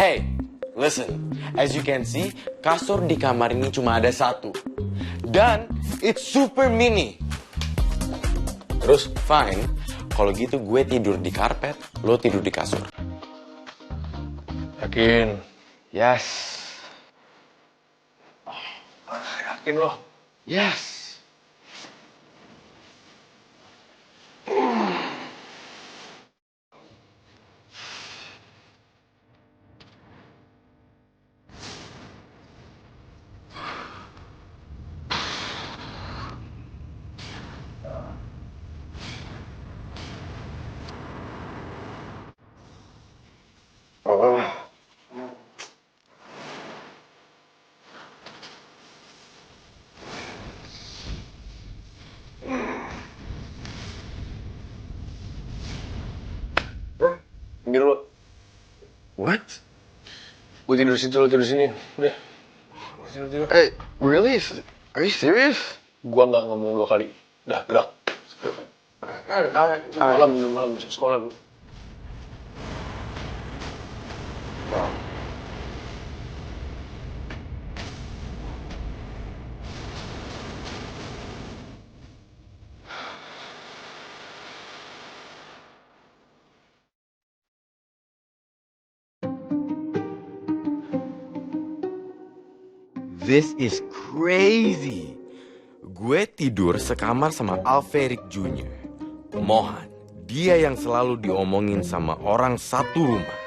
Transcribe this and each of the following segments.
Hey, listen. As you can see, kasur di kamar ini cuma ada satu. Dan it's super mini. Terus, fine. Kalau gitu gue tidur di karpet, lo tidur di kasur. Yakin? Yes. Yakin lo? Yes. Pinggir lo. What? Gue tidur situ, lo tidur sini. Udah. Tidur. Hey, really? Are you serious? Gua nggak ngomong 2 kali. Udah, gerak. Malam, sekolah dulu. This is crazy. Gue tidur sekamar sama Alferic Jr. Mohan, dia yang selalu diomongin sama orang satu rumah.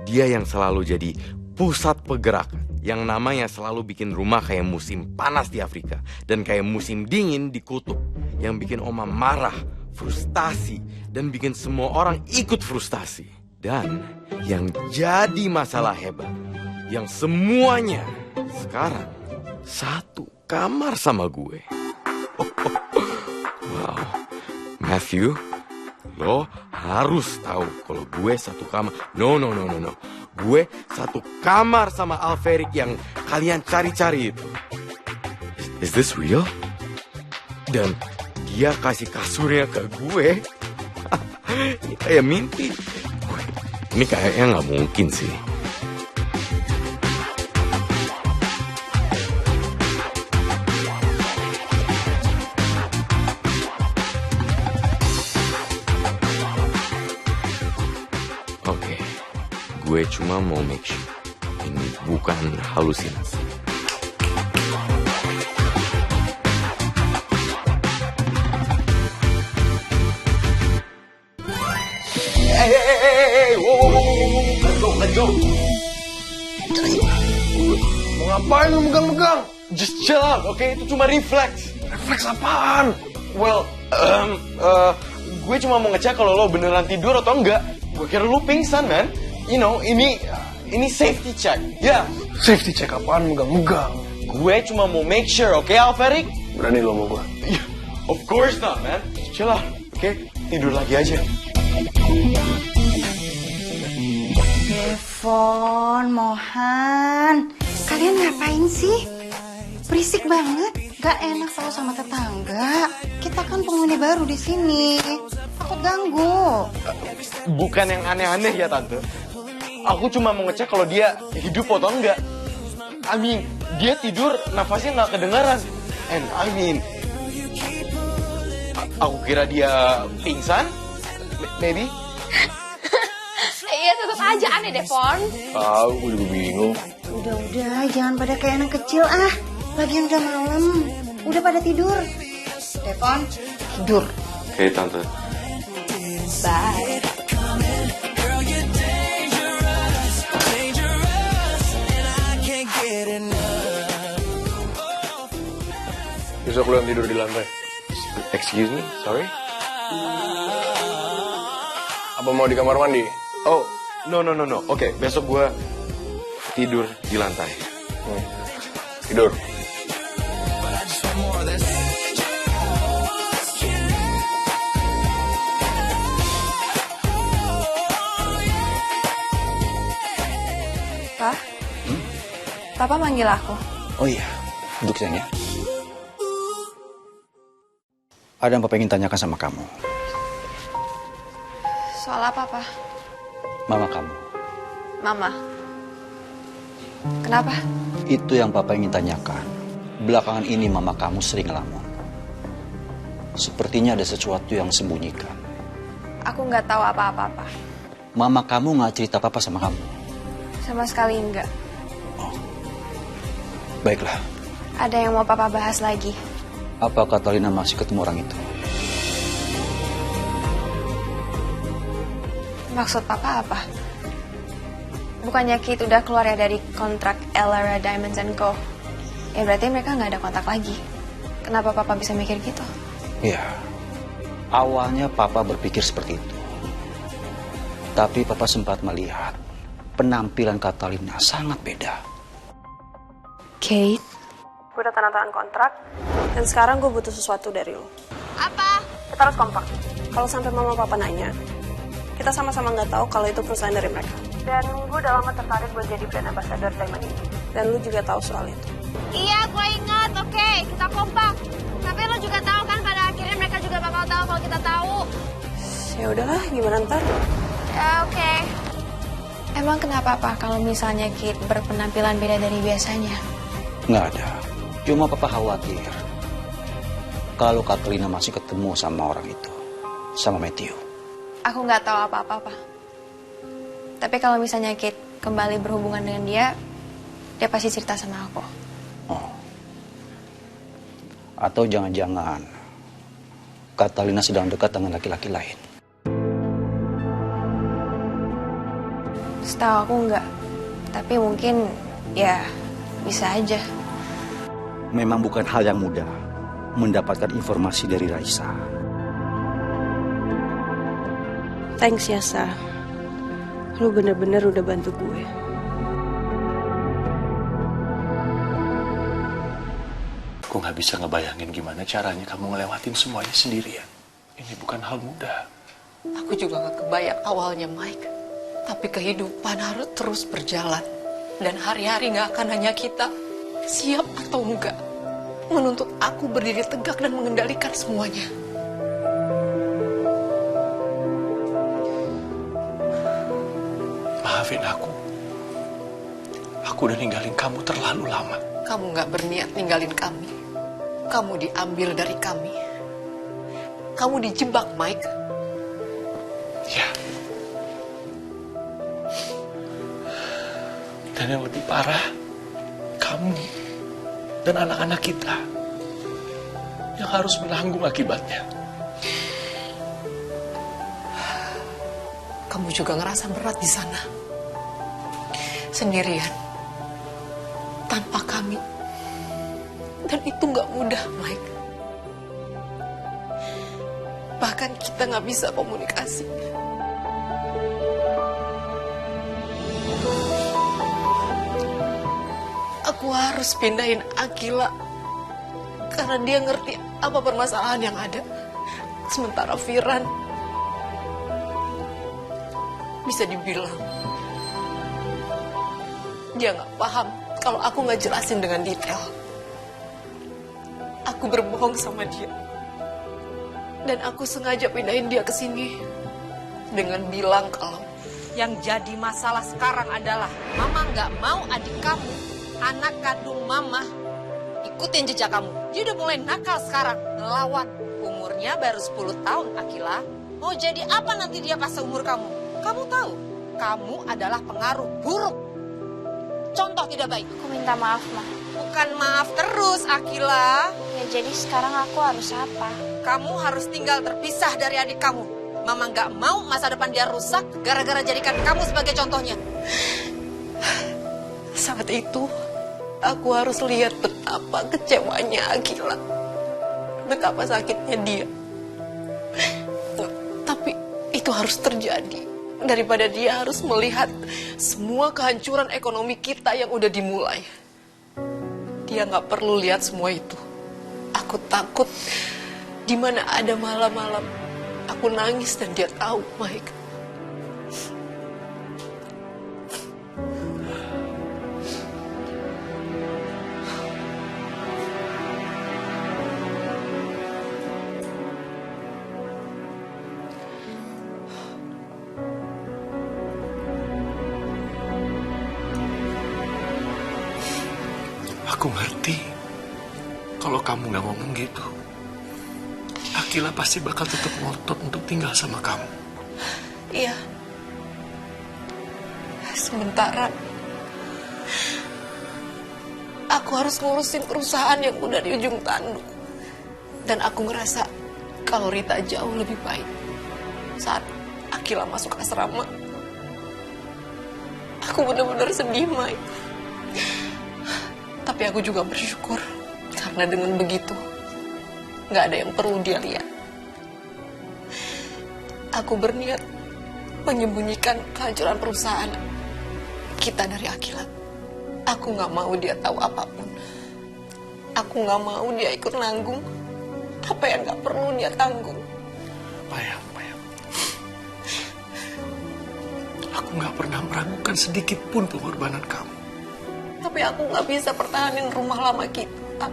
Dia yang selalu jadi pusat pergerakan. Yang namanya selalu bikin rumah kayak musim panas di Afrika. Dan kayak musim dingin di kutub. Yang bikin Oma marah, frustasi, dan bikin semua orang ikut frustasi. Dan yang jadi masalah hebat, yang semuanya sekarang satu kamar sama gue. Wow, Matthew, lo harus tahu kalau gue satu kamar. No. Gue satu kamar sama Alferic yang kalian cari-cari itu. Is this real? Dan dia kasih kasurnya ke gue. Ini kayak mimpi. Ini kayaknya nggak mungkin sih. Oke, gue cuma mau make sure ini bukan halusinasi. Hey, wow, let's go. Mau ngapain lu megang-megang? Just chill out, oke? Itu cuma reflex. Refleks apaan? Well, gue cuma mau ngecek kalau lo beneran tidur atau enggak. Gue kira lo pingsan, man. You know, ini safety check. Ya. Yeah. Safety check apaan megang-megang? Gue cuma mau make sure, oke, Alferic? Berani lo sama gue? Of course not, man. Just chill out, oke? Tidur lagi aja. Devon, Mohan, kalian ngapain sih? Berisik banget, gak enak tau sama tetangga. Kita kan penghuni baru di sini, takut ganggu. Bukan yang aneh-aneh ya, Tante. Aku cuma mau ngecek kalau dia hidup atau enggak. I mean, dia tidur, nafasnya nggak kedengaran. And I mean, aku kira dia pingsan, maybe. Iya, tetap aja aneh, Devon. Tahu, gue juga bingung. Udah, jangan pada kayak anak kecil ah. Lagian udah malam, udah pada tidur. Devon, tidur. Oke, Tante. Bye. Besok lu yang tidur di lantai. Excuse me, sorry? Apa mau di kamar mandi? Oh, no. Oke, besok gue tidur di lantai. Tidur. Pak? Papa manggil aku. Oh iya, duduk sayang ya. Ada yang Papa ingin tanyakan sama kamu. Soal apa, Pak? Mama kamu. Mama. Kenapa? Itu yang papa ingin tanyakan. Belakangan ini mama kamu sering ngelamun. Sepertinya ada sesuatu yang sembunyikan. Aku nggak tahu apa-apa. Mama kamu nggak cerita apa-apa sama kamu? Sama sekali enggak. Baiklah, Ada yang mau papa bahas lagi. apa Catalina masih ketemu orang itu? Maksud papa apa? Bukannya Kit udah keluar ya dari kontrak Elara Diamonds and Co. Ya berarti mereka nggak ada kontak lagi. Kenapa papa bisa mikir gitu? Ya, awalnya papa berpikir seperti itu. Tapi papa sempat melihat penampilan Catalina sangat beda. Kate? Gue udah tanda tangan kontrak, dan sekarang gue butuh sesuatu dari lo. Apa? Kita harus kompak. Kalau sampai mama papa nanya, kita sama-sama nggak tahu kalau itu perusahaan dari mereka. Dan gue udah lama tertarik buat jadi brand ambassador Diamond ini. Dan lu juga tahu soal itu. Iya, gue ingat. Oke, kita kompak. Tapi lo juga tahu kan pada akhirnya mereka juga bakal tahu kalau kita tahu. Ya udahlah, gimana ntar? Ya, oke. Emang kenapa Pak kalau misalnya Kit berpenampilan beda dari biasanya? Nggak ada. Cuma papa khawatir kalau Catalina masih ketemu sama orang itu, sama Matthew. Aku nggak tahu apa-apa, Pak. Tapi kalau misalnya Kit kembali berhubungan dengan dia pasti cerita sama aku. Oh. Atau jangan-jangan Catalina sedang dekat dengan laki-laki lain. Setahu aku nggak. Tapi mungkin ya bisa aja. Memang bukan hal yang mudah mendapatkan informasi dari Raisa. Thanks ya, Sa. Lu bener-bener udah bantu gue. Aku nggak bisa ngebayangin gimana caranya kamu ngelewatin semuanya sendirian. Ini bukan hal mudah. Aku juga gak kebayang awalnya, Mike. Tapi kehidupan harus terus berjalan. Dan hari-hari gak akan hanya kita, siap atau enggak, menuntut aku berdiri tegak dan mengendalikan semuanya. Maafin aku. Aku udah ninggalin kamu terlalu lama. Kamu gak berniat ninggalin kami. Kamu diambil dari kami. Kamu dijebak, Mike. Ya. Dan yang lebih parah, kamu dan anak-anak kita yang harus menanggung akibatnya. Kamu juga ngerasa berat di sana. Sendirian. Tanpa kami. Dan itu gak mudah, Mike. Bahkan kita gak bisa komunikasi. Aku harus pindahin Akila. Karena dia ngerti apa permasalahan yang ada. Sementara Firan bisa dibilang dia gak paham kalau aku gak jelasin dengan detail. Aku berbohong sama dia. Dan aku sengaja pindahin dia ke sini dengan bilang kalau yang jadi masalah sekarang adalah Mama nggak mau adik kamu, anak kandung Mama, ikutin jejak kamu. Dia udah mulai nakal sekarang, ngelawan. Umurnya baru 10 tahun, Akila. Mau jadi apa nanti dia pas seumur kamu? Kamu tahu, kamu adalah pengaruh buruk. Contoh tidak baik. Aku minta maaf, Ma. Bukan maaf terus, Akila. Ya jadi sekarang aku harus apa? Kamu harus tinggal terpisah dari adik kamu. Mama nggak mau masa depan dia rusak gara-gara jadikan kamu sebagai contohnya. saat itu aku harus lihat betapa kecewanya Akila. Betapa sakitnya dia. Tapi itu harus terjadi. Daripada dia harus melihat semua kehancuran ekonomi kita yang udah dimulai. Dia nggak perlu lihat semua itu. Aku takut di mana ada malam-malam aku nangis dan dia tahu, Mike. Aku ngerti. Kalau kamu gak ngomong gitu, Akila pasti bakal tetap ngotot untuk tinggal sama kamu. Iya. Sementara aku harus ngurusin perusahaan yang udah di ujung tanduk. Dan aku ngerasa kalau Rita jauh lebih baik saat Akila masuk asrama. Aku benar-benar sedih, Mai. Tapi aku juga bersyukur karena dengan begitu gak ada yang perlu dia lihat. Aku berniat menyembunyikan kehancuran perusahaan kita dari Akila. Aku gak mau dia tahu apapun. Aku gak mau dia ikut nanggung apa yang gak perlu dia tanggung. Maya. Aku gak pernah meragukan sedikit pun pengorbanan kamu. Tapi aku gak bisa pertahanin rumah lama kita.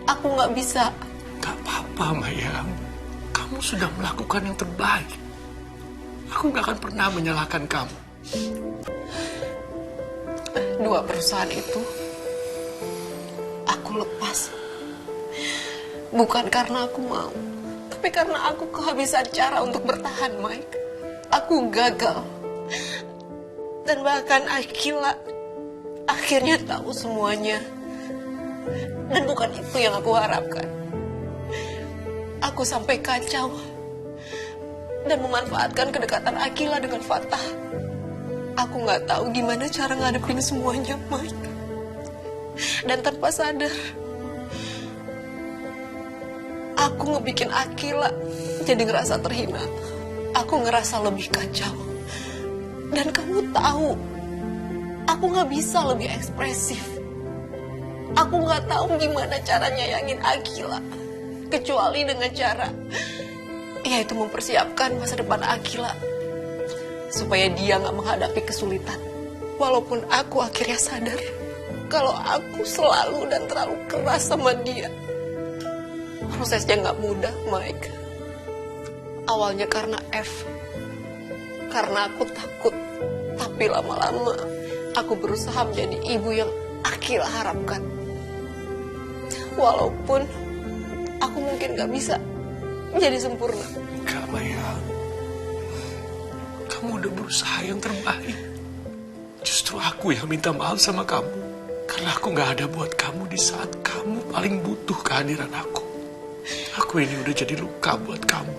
Aku gak bisa. Gak apa-apa, Maya. Kamu sudah melakukan yang terbaik. Aku gak akan pernah menyalahkan kamu. 2 perusahaan itu aku lepas. Bukan karena aku mau, tapi karena aku kehabisan cara untuk bertahan, Mike. Aku gagal. Dan bahkan Akila akhirnya tahu semuanya. Dan bukan itu yang aku harapkan. Aku sampai kacau dan memanfaatkan kedekatan Akila dengan Fatah. Aku gak tahu gimana cara ngadepin semuanya, Mike. Dan tanpa sadar, aku ngebikin Akila jadi ngerasa terhina. Aku ngerasa lebih kacau. Dan kamu tahu, aku gak bisa lebih ekspresif. Aku gak tahu gimana cara nyayangin Akila. Kecuali dengan cara, yaitu mempersiapkan masa depan Akila. Supaya dia gak menghadapi kesulitan. Walaupun aku akhirnya sadar kalau aku selalu dan terlalu keras sama dia. Prosesnya gak mudah, Mike. Awalnya karena karena aku takut. Tapi lama-lama aku berusaha menjadi ibu yang Akila harapkan. Walaupun aku mungkin gak bisa jadi sempurna. Enggak, Maya. Kamu udah berusaha yang terbaik. Justru aku yang minta maaf sama kamu. Karena aku gak ada buat kamu di saat kamu paling butuh kehadiran aku. Aku ini udah jadi luka buat kamu.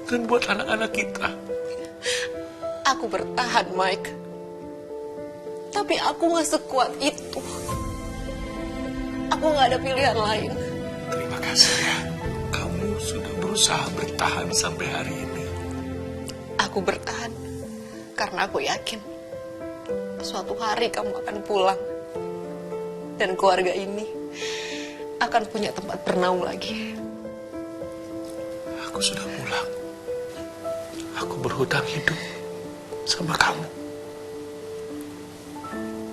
Dan buat anak-anak kita. Aku bertahan, Mike. Tapi aku gak sekuat itu. Aku gak ada pilihan lain. Terima kasih ya. Kamu sudah berusaha bertahan sampai hari ini. Aku bertahan karena aku yakin suatu hari kamu akan pulang. Dan keluarga ini akan punya tempat bernaung lagi. Aku sudah pulang. Aku berhutang hidup sama kamu.